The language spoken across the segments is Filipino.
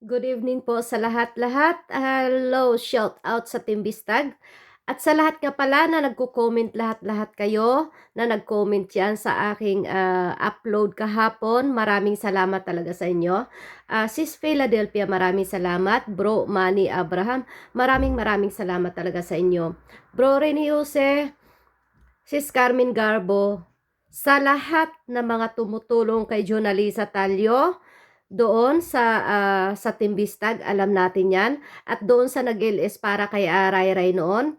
Good evening po sa lahat-lahat. Hello, shout out sa Team Bistag. At sa lahat nga pala na nagko-comment lahat-lahat kayo na nag-comment diyan sa aking, upload kahapon. Maraming salamat talaga sa inyo. Sis Philadelphia, maraming salamat. Bro Manny Abraham, maraming salamat talaga sa inyo. Bro Rene Jose, Sis Carmen Garbo, sa lahat ng mga tumutulong kay Jonalisa Talio, doon sa Team Bistag, alam natin 'yan. At doon sa nag-LS para kay, Ray Ray noon,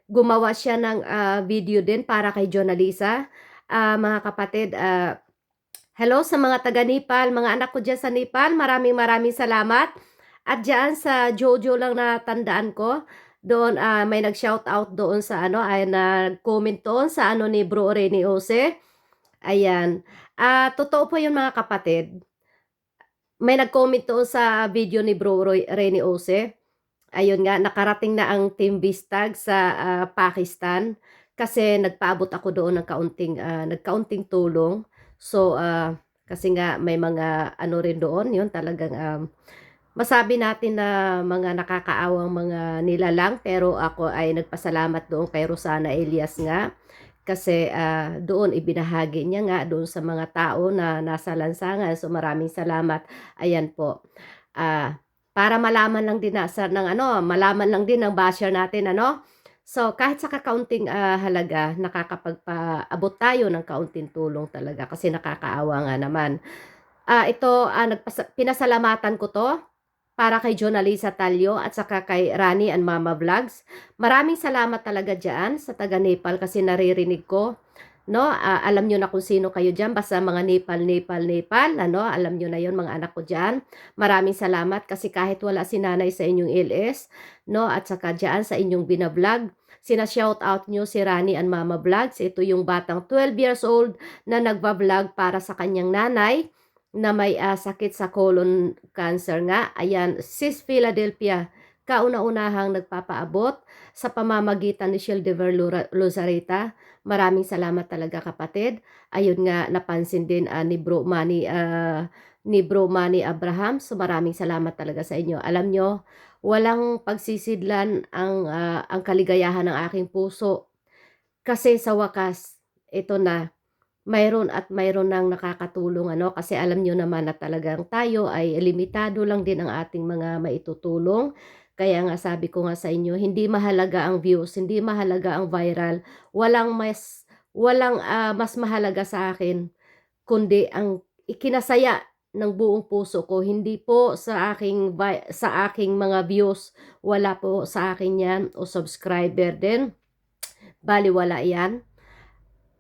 gumawa siya ng, video din para kay Jonalisa. Mga kapatid, hello sa mga taga Nepal, mga anak ko diyan sa Nepal, maraming salamat. At diyan sa Jojo lang na tandaan ko, doon, may nag-shoutout doon sa ano, ay nag-comment doon sa ano ni Bro Rene Jose, ayan. Totoo po 'yun mga kapatid. May nag-comment doon sa video ni Bro Rene Ose. Ayun nga, nakarating na ang Team Bistag sa, Pakistan kasi nagpaabot ako doon ng nagkaunting tulong. So, kasi nga may mga ano rin doon, 'yun talagang, masabi natin na mga nakakaawang mga nilalang, pero ako ay nagpasalamat doon kay Rosana Elias nga. Kasi, doon ibinahagi niya nga doon sa mga tao na nasa lansangan. So, maraming salamat. Ayan po. Ah, para malaman lang din ng ano, malaman lang din ng basher natin ano. So, kahit sa kakaunting, halaga nakakapagpaabot tayo ng kaunting tulong talaga kasi nakakaawa nga naman. Ito, pinasalamatan ko 'to para kay Jonalisa Talio at saka kay Rani and Mama Vlogs. Maraming salamat talaga diyan sa taga Nepal kasi naririnig ko, 'no, alam niyo na kung sino kayo diyan, basta mga Nepal, ano, alam niyo na 'yon mga anak ko diyan. Maraming salamat kasi kahit wala si nanay sa inyong LS, 'no, at saka diyan sa inyong bina-vlog, sina-shoutout niyo si Rani and Mama Vlogs. Ito yung batang 12 years old na nagva-vlog para sa kanyang nanay na may, sakit sa colon cancer nga. Ayan, Sis Philadelphia, kauna-unahang nagpapaabot sa pamamagitan ni Shildever Luzarita. Maraming salamat talaga kapatid. Ayun nga, napansin din, ni Bro Manny Abraham. So, maraming salamat talaga sa inyo. Alam nyo, walang pagsisidlan ang kaligayahan ng aking puso. Kasi sa wakas, ito na, mayroon ng nakakatulong ano, kasi alam niyo naman na talagang tayo ay limitado lang din ang ating mga maitutulong. Kaya nga sabi ko nga sa inyo, hindi mahalaga ang views, hindi mahalaga ang viral, walang, mas mahalaga sa akin kundi ang ikinasaya ng buong puso ko, hindi po sa aking mga views, wala po sa akin 'yan o subscriber din, balewala 'yan.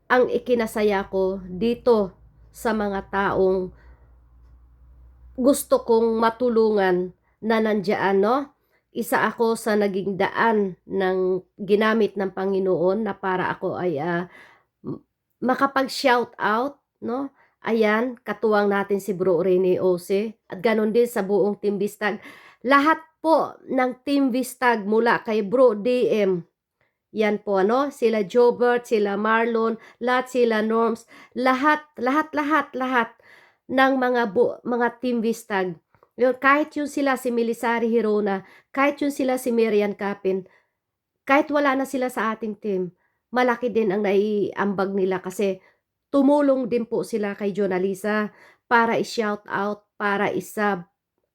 Ang ikinasaya ko dito sa mga taong gusto kong matulungan na nandiyan 'no. Isa ako sa naging daan ng ginamit ng Panginoon na para ako ay, makapag-shoutout 'no. Ayan, katuwang natin si Bro Rene Ose at gano'n din sa buong Team Bistag. Lahat po ng Team Bistag mula kay Bro DM, yan po ano, sila Jobert, sila Marlon, lahat sila Norms, lahat ng mga Team Vistag. Yun, kahit yun sila si Melisari Hirona, kahit yun sila si Marian Capin, kahit wala na sila sa ating team, malaki din ang naiambag nila kasi tumulong din po sila kay Jonalisa para i-shout out, para isab.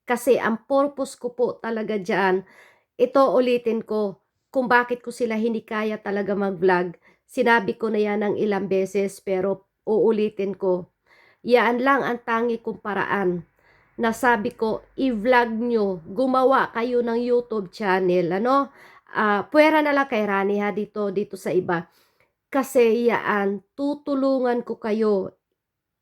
Kasi ang purpose ko po talaga diyan, ito ulitin ko, kung bakit ko sila hindi kaya talaga mag-vlog. Sinabi ko na yan ng ilang beses pero uulitin ko. Yan lang ang tangi kong paraan na sabi ko, i-vlog nyo, gumawa kayo ng YouTube channel, ano? Puwera na lang kay Rani ha, dito sa iba. Kasi yaan, tutulungan ko kayo,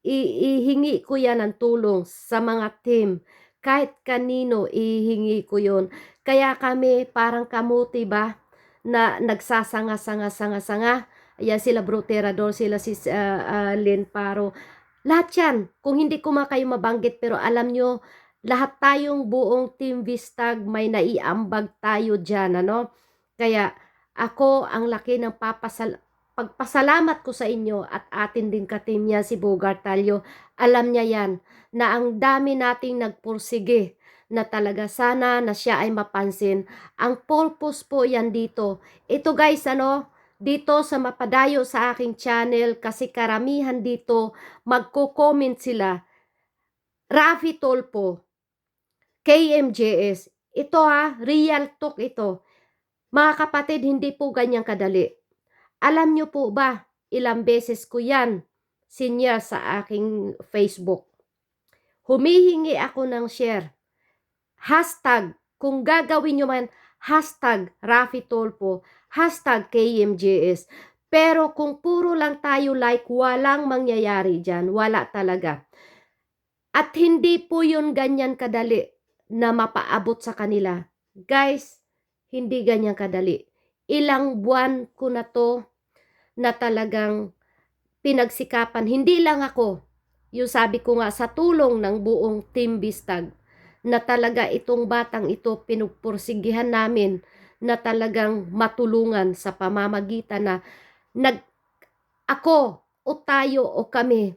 ihingi ko yan ng tulong sa mga team. Kahit kanino, ihingi ko yun. Kaya kami parang kamuti ba, na nagsasanga-sanga-sanga-sanga. Ayan sila Bro Terador, sila si Lynn Paro. Lahat yan, kung hindi ko kayo mabanggit, pero alam nyo, lahat tayong buong Team Vistag may naiambag tayo dyan, ano? Kaya ako ang laki ng pagpasalamat ko sa inyo at atin din ka-team niya si Bogart Talyo. Alam niya yan na ang dami nating nagpursige na talaga sana na siya ay mapansin. Ang purpose po yan dito. Ito guys, dito sa mapadayo sa aking channel kasi karamihan dito magko-comment sila. Raffy Tulfo, KMJS. Ito real talk ito. Mga kapatid, hindi po ganyan kadali. Alam nyo po ba, ilang beses ko yan senior sa aking Facebook. Humihingi ako ng share. Hashtag, kung gagawin nyo man, hashtag Raffy Tulfo, hashtag KMJS. Pero kung puro lang tayo like, walang mangyayari dyan. Wala talaga. At hindi po yun ganyan kadali na mapaabot sa kanila. Guys, hindi ganyan kadali. Ilang buwan ko na to na talagang pinagsikapan. Hindi lang ako. Yung sabi ko nga sa tulong ng buong Team Bistag na talaga itong batang ito pinupursigihan namin na talagang matulungan sa pamamagitan na ako o tayo o kami.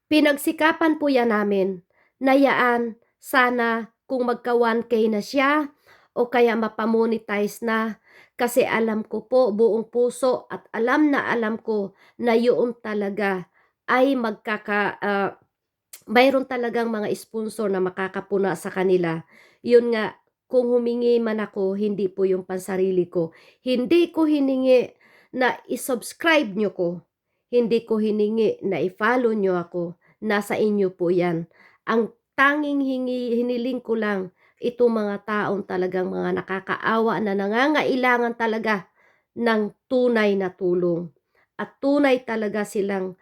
Pinagsikapan po yan namin na yaan sana kung magka 1K na siya o kaya mapamonetize na kasi alam ko po buong puso at alam ko na yun talaga ay mayroon talagang mga sponsor na makakapuna sa kanila. Yun nga, kung humingi man ako, hindi po yung pansarili ko. Hindi ko hiningi na isubscribe nyo ko. Hindi ko hiningi na i-follow nyo ako. Nasa inyo po yan. Ang tanging hiniling ko lang, itong mga taong talagang mga nakakaawa na nangangailangan talaga ng tunay na tulong. At tunay talaga silang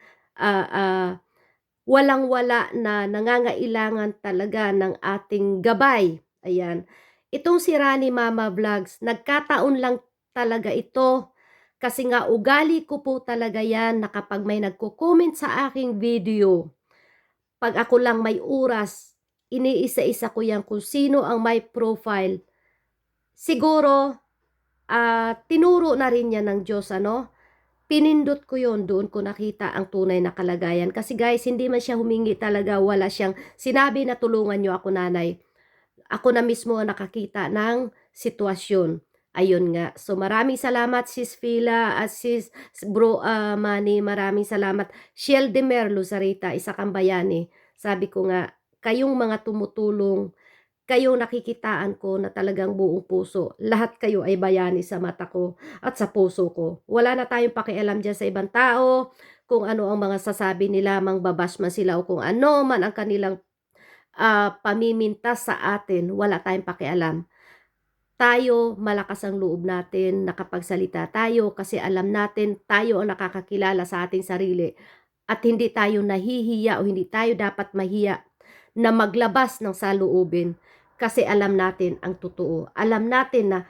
walang-wala na nangangailangan talaga ng ating gabay. Ayan. Itong si Rani Mama Vlogs, nagkataon lang talaga ito kasi nga ugali ko po talaga yan na kapag may nagko-comment sa aking video, pag ako lang may oras, iniisa-isa ko yan kung sino ang may profile. Siguro, tinuro na rin yan ng Diyos, pinindot ko yon, doon ko nakita ang tunay na kalagayan. Kasi guys, hindi man siya humingi talaga, wala siyang sinabi na tulungan niyo ako nanay. Ako na mismo ang nakakita ng sitwasyon. Ayun nga. So maraming salamat sis Fila at sis bro Manny, maraming salamat. Shiel Demer Luzarita, isa kang bayani. Sabi ko nga, kayong mga tumutulong, kayo nakikitaan ko na talagang buong puso. Lahat kayo ay bayani sa mata ko at sa puso ko. Wala na tayong pakialam dyan sa ibang tao, kung ano ang mga sasabi nila, mangbabash man sila o kung ano man ang kanilang pamimintas sa atin. Wala tayong pakialam. Tayo, malakas ang loob natin, nakapagsalita tayo kasi alam natin tayo ang nakakakilala sa ating sarili at hindi tayo nahihiya o hindi tayo dapat mahiya na maglabas ng saloobin kasi alam natin ang totoo. Alam natin na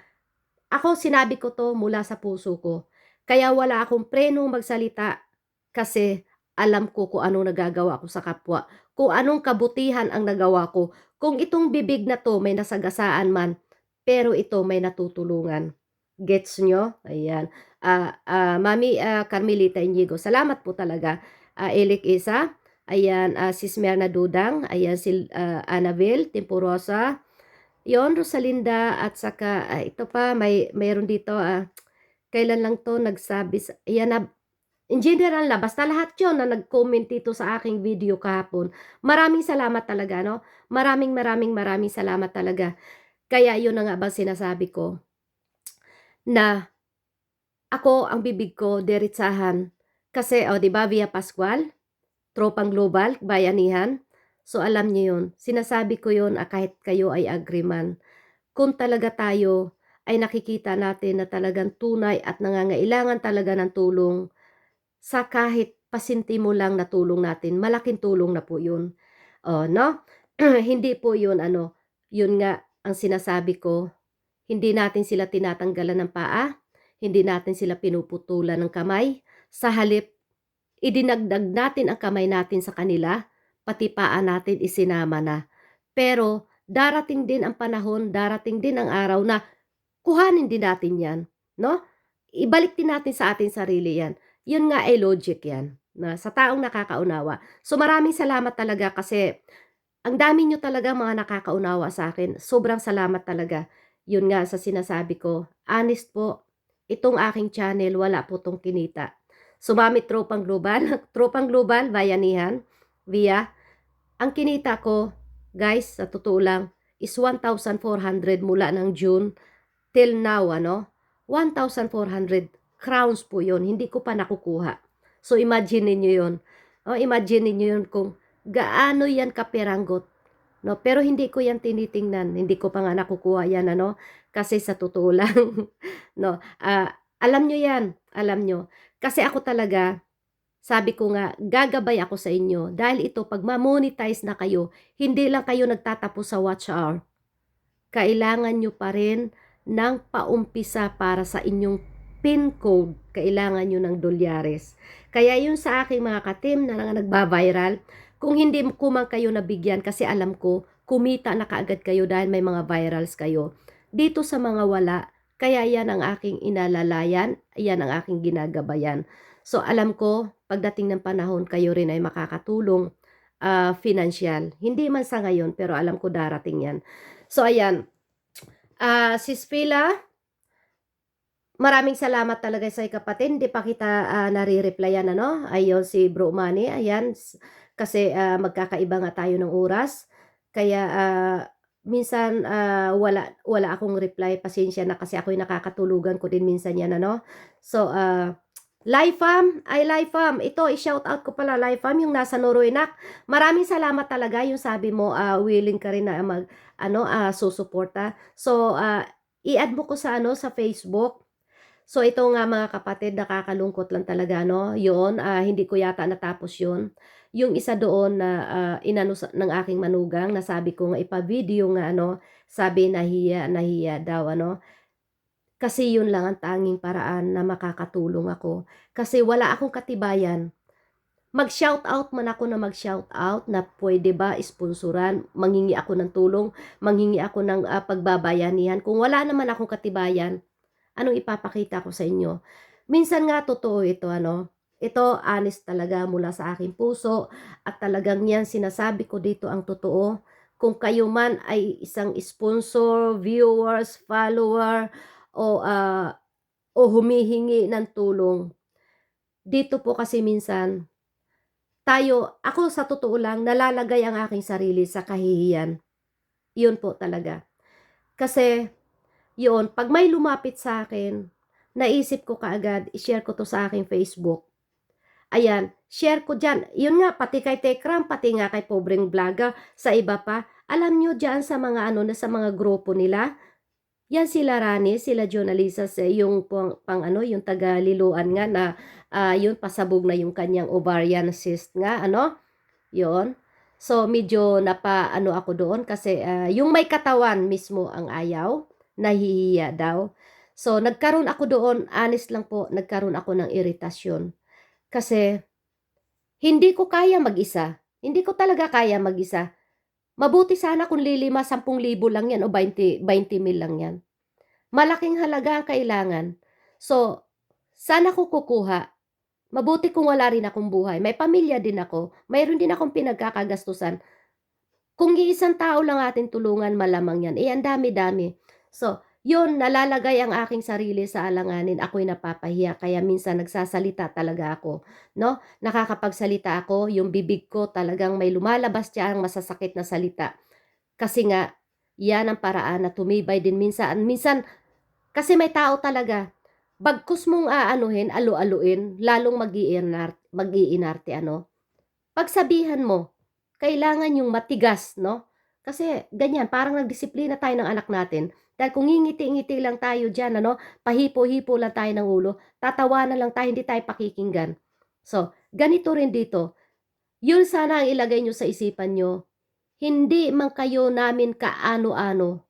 ako sinabi ko to mula sa puso ko. Kaya wala akong prenong magsalita kasi alam ko kung anong nagagawa ko sa kapwa. Kung anong kabutihan ang nagawa ko. Kung itong bibig na to may nasagasaan man, pero ito may natutulungan. Gets nyo? Ayan. Mami Carmelita Inigo, salamat po talaga. Elik Isa, ayan, Sis Merna Dudang, ayan, si Annabel Temporosa, yon Rosalinda, at saka, ito pa, mayroon dito, kailan lang to nagsabi, ayan na, in general na, basta lahat yon na nag-comment dito sa aking video kahapon. Maraming salamat talaga, no? Maraming salamat talaga. Kaya yun na nga ba sinasabi ko, na ako ang bibig ko diretsahan. Kasi, di ba, via Pascual, Tropang Global, Bayanihan. So, alam niyo yun. Sinasabi ko yun kahit kayo ay agreeman. Kung talaga tayo ay nakikita natin na talagang tunay at nangangailangan talaga ng tulong, sa kahit pasintimo lang na tulong natin, malaking tulong na po yun. No? Hindi po yun, yun nga ang sinasabi ko, hindi natin sila tinatanggalan ng paa, hindi natin sila pinuputulan ng kamay, sa halip, idinagdag natin ang kamay natin sa kanila, pati paa natin isinama na. Pero darating din ang panahon, darating din ang araw na kuhanin din natin yan, no? ibalik din natin sa ating sarili 'yan. 'Yun nga ay logic 'yan, na sa taong nakakaunawa. So, maraming salamat talaga kasi ang dami niyo talaga mga nakakaunawa sa akin. Sobrang salamat talaga. 'Yun nga sa sinasabi ko, honest po, itong aking channel wala po 'tong kinita. Sumamit Tropang Global, Tropang Global, Bayanihan, via ang kinita ko, guys, sa totoo lang, is 1,400 mula ng June till now, ano, 1,400 crowns po yon, hindi ko pa nakukuha. So, imagine ninyo yon. O, imagine ninyo yon kung gaano yan kapiranggot. No? Pero hindi ko yan tinitingnan. Hindi ko pa nga nakukuha yan, ano, kasi sa totoo lang. No? Alam nyo yan. Alam nyo. Kasi ako talaga, sabi ko nga, gagabay ako sa inyo. Dahil ito, pag ma-monetize na kayo, hindi lang kayo nagtatapos sa watch hour. Kailangan nyo pa rin ng paumpisa para sa inyong PIN code. Kailangan nyo ng dolyares. Kaya yun sa aking mga katim na nagba-viral, kung hindi ko man kayo nabigyan kasi alam ko, kumita na kaagad kayo dahil may mga virals kayo. Dito sa mga wala, kaya yan ang aking inalalayan, yan ang aking ginagabayan. So alam ko, pagdating ng panahon, kayo rin ay makakatulong financial. Hindi man sa ngayon, pero alam ko darating yan. So ayan, Sis Phila, maraming salamat talaga sa kapatid. Hindi pa kita nare-replyan, ano? Ayun si Bro Manny, ayan. Kasi magkakaiba nga tayo ng oras. Kaya minsan wala akong reply. Pasensya na kasi ako'y nakakatulugan ko din minsan yan, ano? So, Live Fam, ito i-shout out ko pala Live Fam, yung nasa Norway nak. Maraming salamat talaga yung sabi mo willing ka rin na susuporta. So i-add mo ko sa sa Facebook. So ito nga mga kapatid, nakakalungkot lang talaga no. 'Yon, hindi ko yata natapos 'yon. Yung isa doon na inano ng aking manugang, na sabi ko nga ipa-video nga sabi nahiya daw kasi yun lang ang tanging paraan na makakatulong ako. Kasi wala akong katibayan. Mag-shoutout man ako na mag-shoutout na pwede ba sponsoran, manghingi ako ng tulong, manghingi ako ng pagbabayanihan. Kung wala naman akong katibayan, anong ipapakita ko sa inyo? Minsan nga totoo ito, ito honest talaga mula sa aking puso at talagang yan sinasabi ko dito ang totoo. Kung kayo man ay isang sponsor, viewers, follower, o humihingi ng tulong. Dito po kasi minsan, ako sa totoo lang, nalalagay ang aking sarili sa kahihiyan. Yun po talaga. Kasi, yun, pag may lumapit sa akin, naisip ko kaagad, i-share ko to sa aking Facebook. Ayan, share ko dyan. Yun nga, pati kay Tekram, pati nga kay Pobreng Vlogger, sa iba pa. Alam nyo dyan sa mga sa mga grupo nila, yan sila Rani, sila Jonalisa, yung yung taga-Liloan nga na yun pasabog na yung kanyang ovarian cyst nga, yun. So medyo ako doon kasi yung may katawan mismo ang ayaw, nahihiya daw. So nagkaroon ako doon, honest lang po, nagkaroon ako ng iritasyon. Kasi hindi ko kaya mag-isa. Hindi ko talaga kaya mag-isa. Mabuti sana kung lilima 10,000 lang yan o 20 mil lang yan. Malaking halaga ang kailangan. So, saan ako kukuha? Mabuti kung wala rin akong buhay. May pamilya din ako. Mayroon din akong pinagkakagastusan. Kung iisang tao lang atin tulungan, malamang yan. Ang dami-dami. So, yun, nalalagay ang aking sarili sa alanganin. Ako'y napapahiya. Kaya minsan nagsasalita talaga ako. No? Nakakapagsalita ako. Yung bibig ko talagang may lumalabas dyan masasakit na salita. Kasi nga, yan ang paraan na tumibay din minsan. Minsan, kasi may tao talaga, bagkus mong alu-aluin, lalong mag-iinarte, pagsabihan mo, kailangan yung matigas, no? Kasi ganyan, parang nagdisiplina tayo ng anak natin. Dahil kung ngingiti-ngiti lang tayo dyan, pahipo-hipo lang tayo ng ulo, tatawanan lang tayo, hindi tayo pakikinggan. So, ganito rin dito. Yun sana ang ilagay nyo sa isipan nyo. Hindi man kayo namin kaano-ano,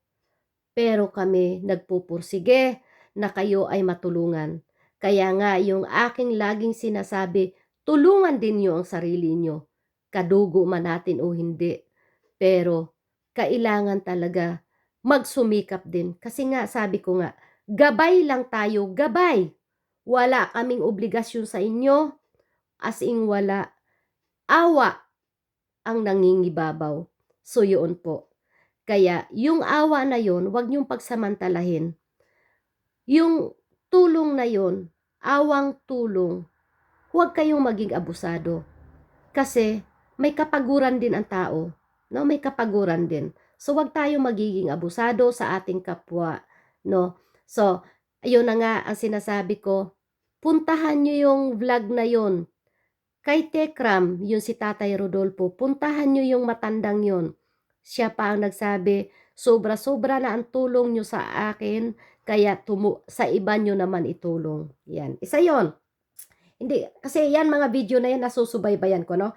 pero kami nagpupursige na kayo ay matulungan. Kaya nga yung aking laging sinasabi, tulungan din nyo ang sarili nyo. Kadugo man natin o hindi. Pero kailangan talaga magsumikap din. Kasi nga sabi ko nga, gabay lang tayo, gabay. Wala kaming obligasyon sa inyo, as in wala. Awa ang nangingibabaw. So, yun po. Kaya yung awa na yun, huwag niyong pagsamantalahin. Yung tulong na yun, awang tulong, huwag kayong maging abusado. Kasi may kapaguran din ang tao, no? May kapaguran din. So, wag tayong magiging abusado sa ating kapwa, no? So, ayun na nga ang sinasabi ko, puntahan niyo yung vlog na yun. Kay Tekram, yung si Tatay Rodolfo, puntahan niyo yung matandang yun. Siya pa ang nagsabi, sobra-sobra na ang tulong niyo sa akin, kaya sa iba niyo naman itulong. Yan. Isa yon. Hindi, kasi yan mga video na yan, nasusubaybayan ko, no?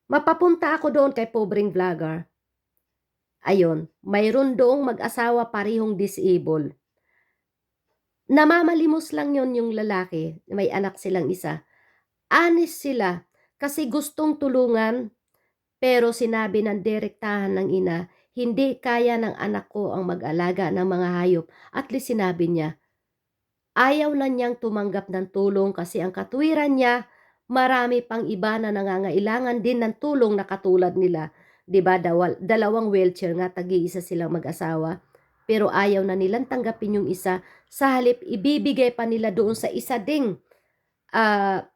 Mapapunta ako doon kay pobreng vlogger. Ayun, mayroon doong mag-asawa parehong disabled. Namamalimos lang yon yung lalaki, may anak silang isa. Honest sila kasi gustong tulungan, pero sinabi ng direktahan ng ina, hindi kaya ng anak ko ang mag-alaga ng mga hayop. At least sinabi niya, ayaw na niyang tumanggap ng tulong kasi ang katwiran niya, marami pang iba na nangangailangan din ng tulong na katulad nila. 'Di ba? Dalawang wheelchair nga, tag-iisa silang mag-asawa. Pero ayaw na nilang tanggapin yung isa. Sa halip, ibibigay pa nila doon sa isa ding ah,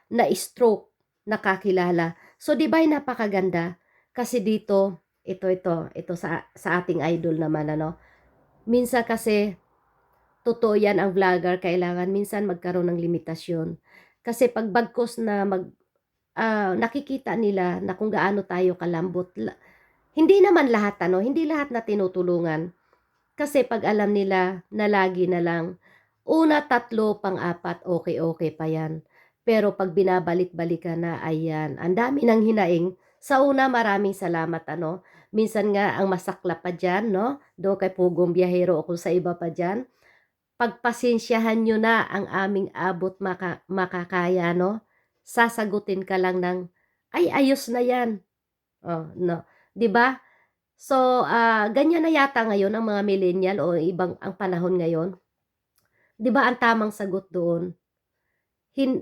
na stroke nakakilala. So, 'di ba napakaganda? Kasi dito, ito sa ating idol naman, ano. Minsan kasi, totoo yan ang vlogger, kailangan minsan magkaroon ng limitasyon. Kasi pag bagkos na nakikita nila na kung gaano tayo kalambot, hindi naman lahat ano, hindi lahat na tinutulungan. Kasi pag alam nila na lagi na lang, una, tatlo, pang-apat, okay pa yan. Pero pag binabalik-balikan na, ayan, ang dami ng hinaing. Sa una, maraming salamat, ano. Minsan nga, ang masakla pa dyan, no? Doon kay Pugong Biyahero o kung sa iba pa dyan, pagpasensyahan nyo na ang aming abot makakaya, no? Sasagutin ka lang ng, ay, ayos na yan. Oh, no. 'Di ba? So, ganyan na yata ngayon ang mga millennial o ibang ang panahon ngayon. 'Di ba ang tamang sagot doon,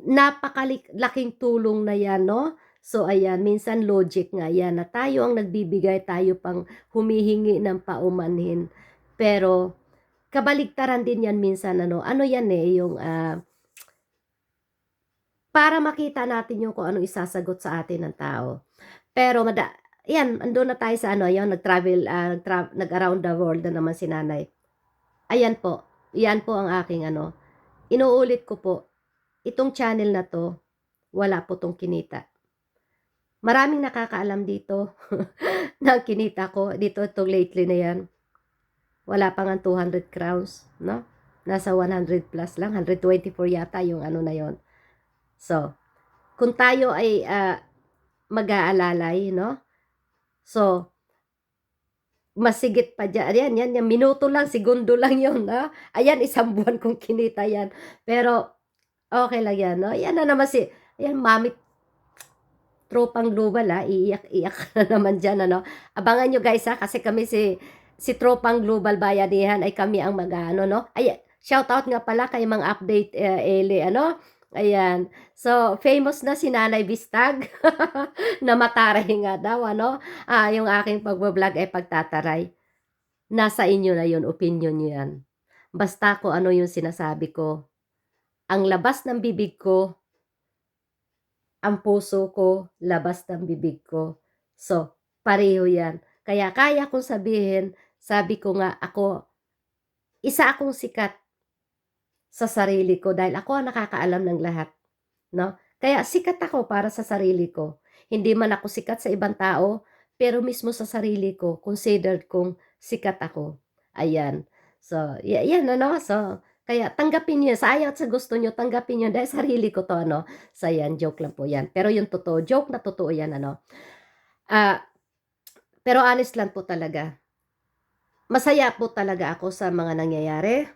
napakalaking tulong na 'yan, 'no? So, ayan, minsan logic nga 'yan na tayo ang nagbibigay, tayo pang humihingi ng paumanhin. Pero kabaligtaran din 'yan minsan, ano 'yan, yung, para makita natin yung kung anong isasagot sa atin ng tao. Pero 'yan, andun na tayo sa yung nag-travel, nag-around the world na naman si nanay. Ayan po, 'yan po ang aking inuulit ko po, itong channel na 'to, wala po 'tong kinita. Maraming nakakaalam dito na kinita ko, dito itong lately na 'yan. Wala pa ngang 200 crowns, 'no? Nasa 100 plus lang, 124 yata yung na 'yon. So, kung tayo ay, mag-aalalay, 'no? So, masigit pa diyan, yan minuto lang, segundo lang yun, ayan, isang buwan kong kinita yan. Pero okay lang yan, 'no? Yan na naman ayan, Mami Tropang Global, iiyak-iyak na naman diyan, ano. Abangan niyo guys, kasi kami si Tropang Global Bayanihan ay kami ang mag-aano, 'no. Ay, shoutout nga pala kay Mang Update, Eli, ano, ayan. So, famous na si Nanay Bistag na mataray nga daw, ano. Yung aking pagba-vlog ay pagtataray. Nasa inyo na yun, opinyon niyo yan. Basta kung ano yung sinasabi ko. Ang labas ng bibig ko, ang puso ko, labas ng bibig ko. So, pareho yan. Kaya kaya kong sabihin, sabi ko nga ako, isa akong sikat sa sarili ko dahil ako ang nakakaalam ng lahat, 'no? Kaya sikat ako para sa sarili ko. Hindi man ako sikat sa ibang tao, pero mismo sa sarili ko, considered kong sikat ako. Ayan. So, yan ano, so kaya tanggapin niyo, sa ayaw at sa gusto niyo, tanggapin niyo dahil sarili ko 'to, ano. So, yan, joke lang po yan. Pero yung totoo, joke na totoo yan, ano. Ah, pero honest lang po talaga. Masaya po talaga ako sa mga nangyayari.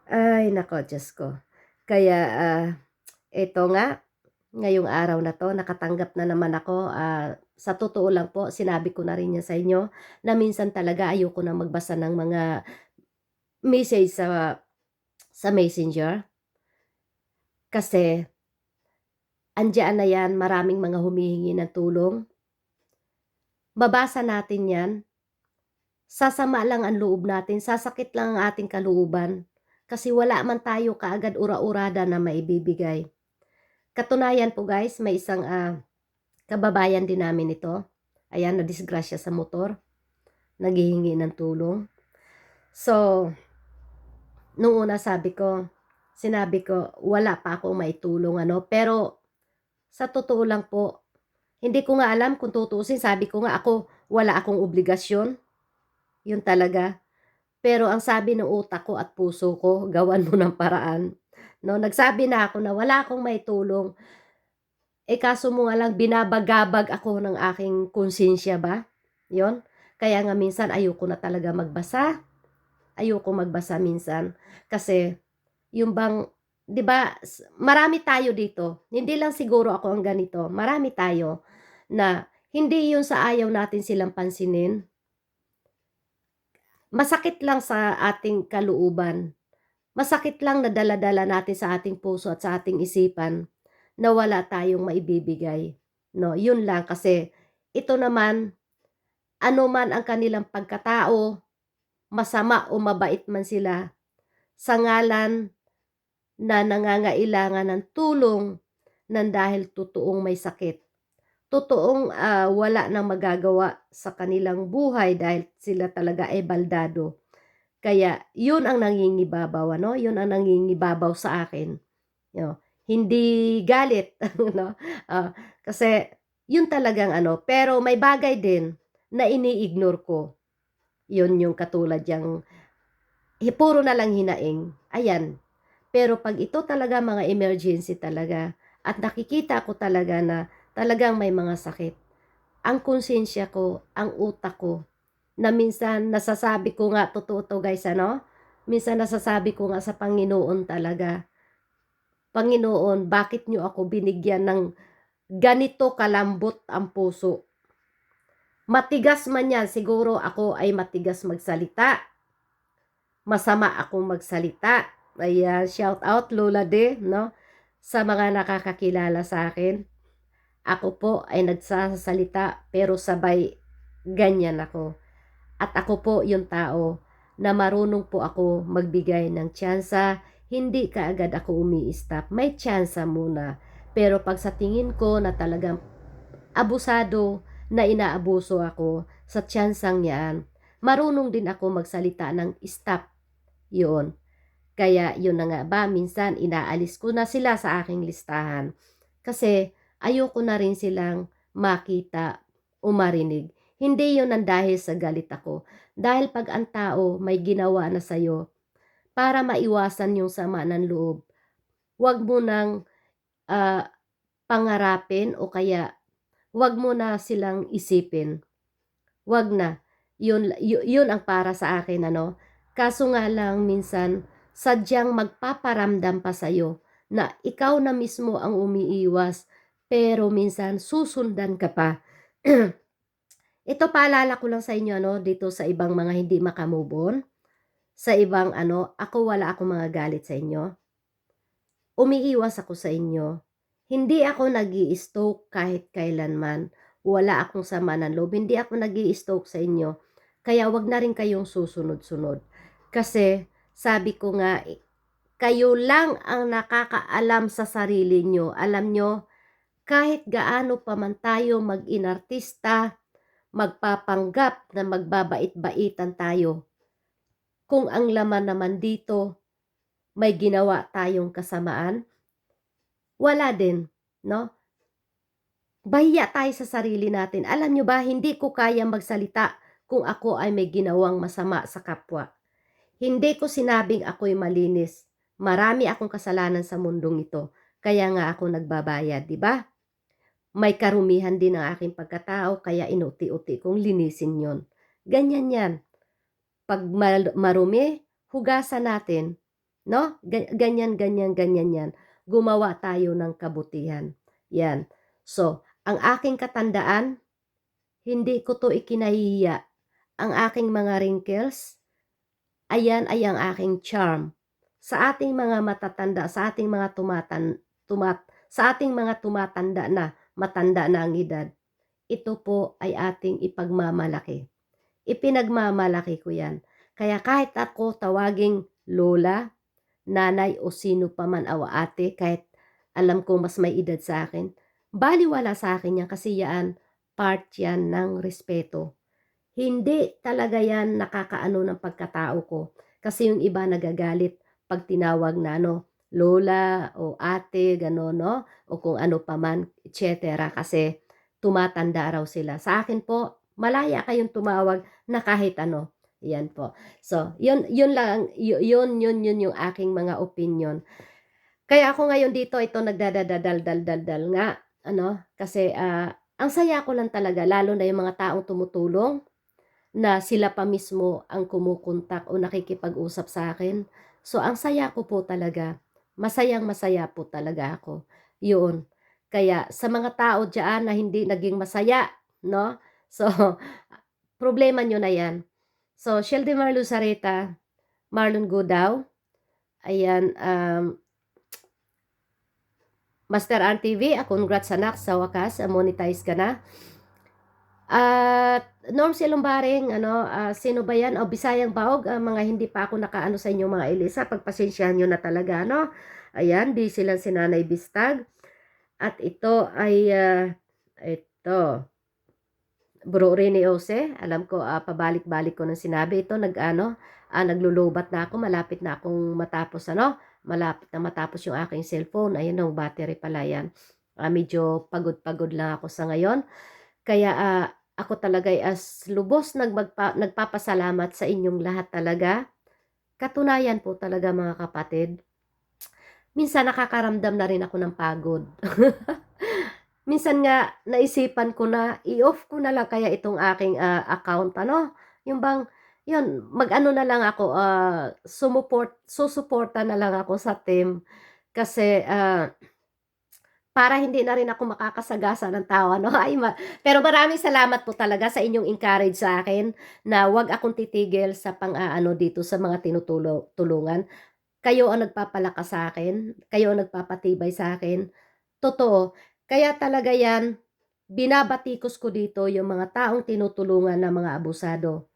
Ay naku, Diyos ko. Kaya, eto nga, ngayong araw na 'to nakatanggap na naman ako, sa totoo lang po, sinabi ko na rin yan sa inyo, na minsan talaga ayoko na magbasa ng mga message sa Messenger. Kasi andiyan na 'yan, maraming mga humihingi ng tulong. Mabasa natin 'yan, sasama lang ang loob natin, sasakit lang ang ating kalooban, kasi wala man tayo kaagad ura-urada na maibibigay. Katunayan po guys, may isang, kababayan din namin ito, ayan nadisgrasya sa motor, naghihingi ng tulong. So, nung una sinabi ko wala pa akong maitulong ano, pero sa totoo lang po, hindi ko nga alam kung tutuusin, sabi ko nga ako wala akong obligasyon, yun talaga. Pero ang sabi ng utak ko at puso ko, gawan mo ng paraan, 'no. Nagsabi na ako na wala akong maitulong, eh, kaso mo nga lang binabagabag ako ng aking konsensya ba, yon. Kaya nga minsan ayoko na talaga magbasa, ayoko magbasa minsan. Kasi yung bang 'di ba, marami tayo dito, hindi lang siguro ako ang ganito, marami tayo na hindi yun sa ayaw natin silang pansinin, masakit lang sa ating kalooban. Masakit lang na dala-dala natin sa ating puso at sa ating isipan na wala tayong maibibigay, 'no, yun lang. Kasi ito naman, ano man ang kanilang pagkatao, masama o mabait man sila, sa ngalan na nangangailangan ng tulong ng dahil totoong may sakit, totoong, wala ng magagawa sa kanilang buhay dahil sila talaga ay baldado. Kaya yun ang nangingibabaw ano, yun ang nangingibabaw sa akin. Yo, hindi galit no, kasi yun talagang ano, pero may bagay din na ini-ignore ko. Yun yung katulad yang, puro na lang hinaing, ayan. Pero 'pag ito talaga mga emergency talaga at nakikita ko talaga na talagang may mga sakit, ang konsensya ko, ang utak ko, na minsan nasasabi ko nga, totoo 'to guys ano, minsan nasasabi ko nga sa Panginoon talaga, "Panginoon, bakit niyo ako binigyan ng ganito kalambot ang puso?" Matigas man 'yan, siguro ako ay matigas magsalita, masama akong magsalita. Ayan, shout out Lola De 'no, sa mga nakakakilala sa akin. Ako po ay nagsasalita pero sabay ganyan ako. At ako po yung tao na marunong po ako magbigay ng tsansa, hindi kaagad ako umi-stop, may tsansa muna. Pero 'pag sa tingin ko na talagang abusado, na inaabuso ako sa tsansang 'yan, marunong din ako magsalita ng stop, 'yun. Kaya 'yun na nga ba, minsan inaalis ko na sila sa aking listahan. Kasi ayoko na rin silang makita o marinig. Hindi 'yun ang dahil sa galit ako. Dahil 'pag ang tao may ginawa na sa'yo, para maiwasan yung sama ng loob, 'wag mo ng, ah, pangarapin o kaya 'wag mo na silang isipin. 'Wag na. 'Yun ang para sa akin ano. Kaso nga lang minsan sadyang magpaparamdam pa sa'yo na ikaw na mismo ang umiiwas, pero minsan susundan ka pa. Ito paalala ko lang sa inyo ano, dito sa ibang mga hindi maka-move on, sa ibang ano, ako wala akong mga galit sa inyo. Umiiwas ako sa inyo. Hindi ako nag-i-stalk kahit kailanman. Wala akong sama ng loob. Hindi ako nag-i-stalk sa inyo. Kaya wag na rin kayong susunod-sunod. Kasi sabi ko nga, kayo lang ang nakakaalam sa sarili nyo. Alam nyo, kahit gaano pa man tayo mag-inartista, magpapanggap na magbabait-baitan tayo, kung ang laman naman dito may ginawa tayong kasamaan, wala din, 'no? Mahiya tayo sa sarili natin. Alam nyo ba, hindi ko kayang magsalita kung ako ay may ginawang masama sa kapwa. Hindi ko sinabing ako'y malinis. Marami akong kasalanan sa mundong ito. Kaya nga ako nagbabayad, 'di ba? May karumihan din ang aking pagkatao kaya inuti-uti kong linisin 'yon. Ganyan 'yan. 'Pag marumi, hugasan natin, 'no? Ganyan, ganyan, ganyan 'yan. Gumawa tayo ng kabutihan, 'yan. So, ang aking katandaan, hindi ko 'to ikinahihiya. Ang aking mga wrinkles, ayan ay ang aking charm. sa ating mga matatanda, sa ating mga sa ating mga tumatanda na, matanda na ang edad, ito po ay ating ipagmamalaki. Ipinagmamalaki ko yan. Kaya kahit ako tawaging lola, nanay o sino pa man o ate, kahit alam ko mas may edad sa akin, baliwala sa akin yan kasi yan, part yan ng respeto. Hindi talaga yan nakakaano ng pagkatao ko. Kasi yung iba nagagalit pag tinawag na lola o ate, gano'n, no? O kung ano pa man, etc. Kasi tumatanda raw sila. Sa akin po, malaya kayong tumawag na kahit ano. Yan po. So, yun lang, yun yung aking mga opinion. Kaya ako ngayon dito, ito nagdadadaldal nga, kasi ang saya ko lang talaga, lalo na yung mga taong tumutulong, na sila pa mismo ang kumukontak o nakikipag-usap sa akin. So, ang saya ko po talaga. Masayang-masaya po talaga ako. Yun. Kaya sa mga tao diyan na hindi naging masaya, no? So, problema nyo na yan. So, Sheldy Marlon Sareta, Marlon Godaw, ayan, Master RTV, congrats anak, sa wakas, monetize ka na. At Norm Silumbaring, sino ba yan? O Bisayang Baog, mga hindi pa ako nakaano sa inyo mga Elisa, pagpasensyahan nyo na talaga, no? Ayan, di silang sinanay bistag. At ito ay, ito, Bro Rene Ose, alam ko, pabalik-balik ko ng sinabi ito, naglulubat na ako, malapit na akong matapos, malapit na matapos yung aking cellphone, ayun ang battery pala yan. Medyo pagod-pagod lang ako sa ngayon. Kaya ako talaga ay as lubos nagpapasalamat sa inyong lahat talaga. Katunayan po talaga mga kapatid, minsan nakakaramdam na rin ako ng pagod. Minsan nga naisipan ko na i-off ko na lang kaya itong aking account, yung bang yun, mag-ano na lang ako, susuporta na lang ako sa team kasi para hindi na rin ako makakasagasa ng tawa, no? Pero maraming salamat po talaga sa inyong encourage sa akin na wag akong titigil sa pang-aano dito sa mga tinutulungan. Kayo ang nagpapalakas sa akin, kayo ang nagpapatibay sa akin. Totoo. Kaya talaga yan, binabatikos ko dito yung mga taong tinutulungan ng mga abusado.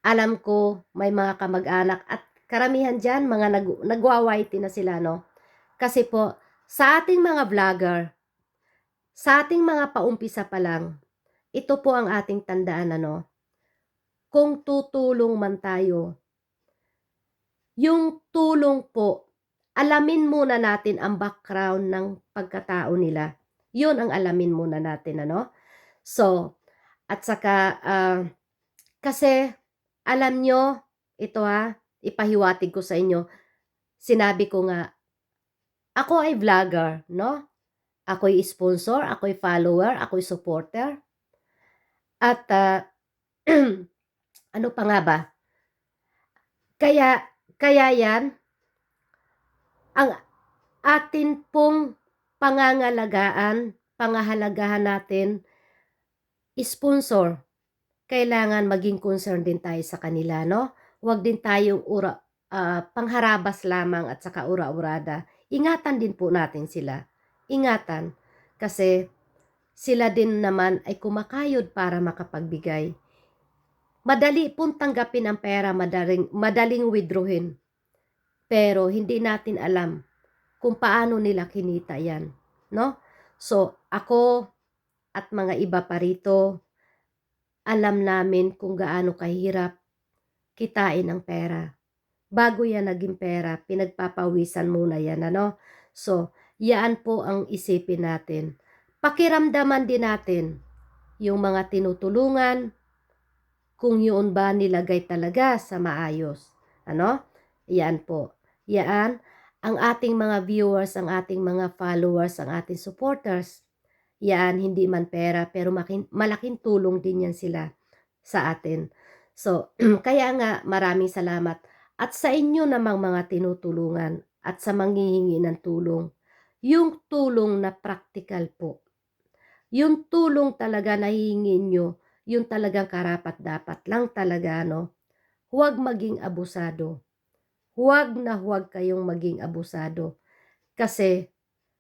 Alam ko may mga kamag-anak at karamihan dyan, mga nagwawaiti na sila, no? Kasi po, sa ating mga vlogger, sa ating mga paumpisa pa lang, ito po ang ating tandaan, kung tutulong man tayo, yung tulong po, alamin muna natin ang background ng pagkatao nila. Yun ang alamin muna natin, So, at saka, kasi, alam nyo, ito ipahiwatig ko sa inyo, sinabi ko nga, ako ay vlogger, no? Ako'y sponsor, ako'y follower, ako'y supporter. At ano pa nga ba? Kaya yan, ang atin pong pangahalagahan natin, sponsor, kailangan maging concern din tayo sa kanila, no? Huwag din tayong pangharabas lamang at saka ura-urada. Ingatan din po natin sila. Ingatan. Kasi sila din naman ay kumakayod para makapagbigay. Madali pong tanggapin ang pera, madaling withdrawin. Pero hindi natin alam kung paano nila kinita yan, no? So, ako at mga iba pa rito, alam namin kung gaano kahirap kitain ang pera. Bago yan naging pera, pinagpapawisan muna yan, So, yaan po ang isipin natin. Pakiramdaman din natin yung mga tinutulungan, kung yun ba nilagay talaga sa maayos. Yan po. Yan, ang ating mga viewers, ang ating mga followers, ang ating supporters, yan, hindi man pera, pero malaking tulong din yan sila sa atin. So, kaya nga maraming salamat. At sa inyo namang mga tinutulungan at sa manghihingi ng tulong, yung tulong na practical po. Yung tulong talaga na hihingin nyo, yung talagang karapat-dapat lang talaga, Huwag maging abusado. huwag kayong maging abusado. Kasi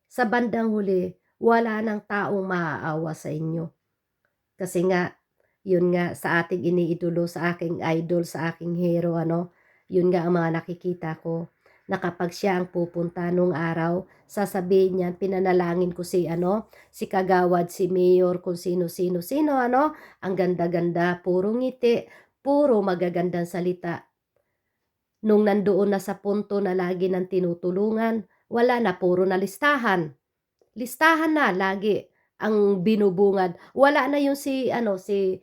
sa bandang huli, wala ng taong maaawa sa inyo. Kasi nga, yun nga sa ating iniidolo, sa aking idol, sa aking hero, ano, yun nga ang mga nakikita ko, na kapag siya ang pupunta nung araw, sasabihin niya, pinanalangin ko si ano, si Kagawad, si Mayor, kung sino, ano, ang ganda-ganda, puro ngiti, puro magagandang salita. Nung nandoon na sa punto na lagi ng tinutulungan, wala na, puro na listahan. Listahan na lagi ang binubungad. Wala na yung si ano, si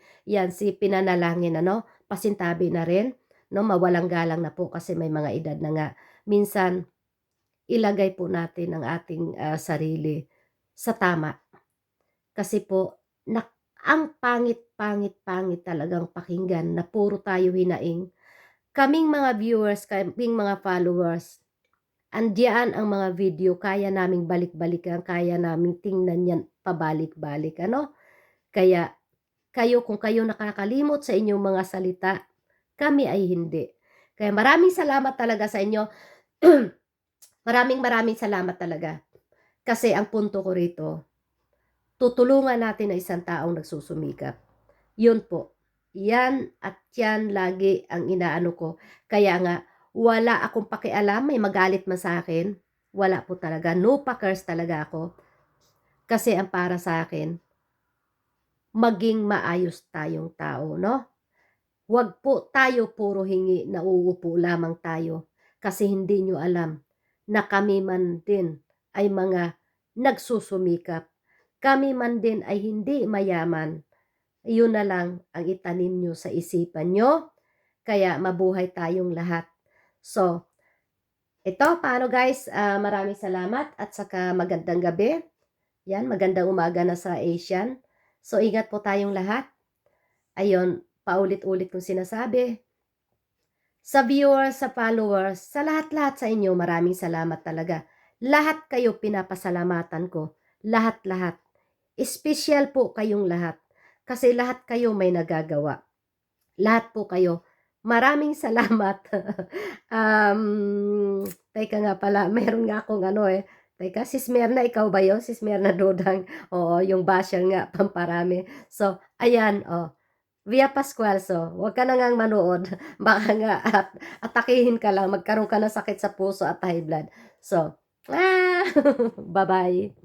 pinanalangin ano, pasintabi na rin, 'no, mawalang galang na po kasi may mga edad na nga. Minsan ilagay po natin ang ating, sarili sa tama. Kasi po ang pangit talagang pakinggan na puro tayo hinaing. Kaming mga viewers, kaming mga followers, andiyan ang mga video, kaya naming balik-balikan, kaya naming tingnan yan pabalik-balik, ano? Kaya kung kayo nakakalimot sa inyong mga salita, kami ay hindi. Kaya maraming salamat talaga sa inyo. Maraming salamat talaga. Kasi ang punto ko rito, tutulungan natin ang isang taong nagsusumikap. Yun po. Yan at yan lagi ang inaano ko. Kaya nga, wala akong pakialam, may magalit man sa akin. Wala po talaga. No pakers talaga ako. Kasi ang para sa akin, maging maayos tayong tao, no? Huwag po tayo puro hingi na uupo lamang tayo. Kasi hindi nyo alam na kami man din ay mga nagsusumikap. Kami man din ay hindi mayaman. Yun na lang ang itanim nyo sa isipan nyo. Kaya mabuhay tayong lahat. So, ito, paano guys? Maraming salamat at saka magandang gabi. Yan, magandang umaga na sa Asian. So, ingat po tayong lahat. Ayun, paulit-ulit kong sinasabi. Sa viewers, sa followers, sa lahat-lahat sa inyo, maraming salamat talaga. Lahat kayo pinapasalamatan ko. Lahat-lahat. Espesyal po kayong lahat. Kasi lahat kayo may nagagawa. Lahat po kayo. Maraming salamat. Teka nga pala, meron nga akong ano Teka, Sis Merna, ikaw ba yun? Sis Merna Dodang. Oo, yung basher nga, pamparami. So, ayan, Via Pascual, so, huwag ka na ngang manood. Baka nga, atakihin ka lang, magkaroon ka ng sakit sa puso at high blood. So, bye-bye.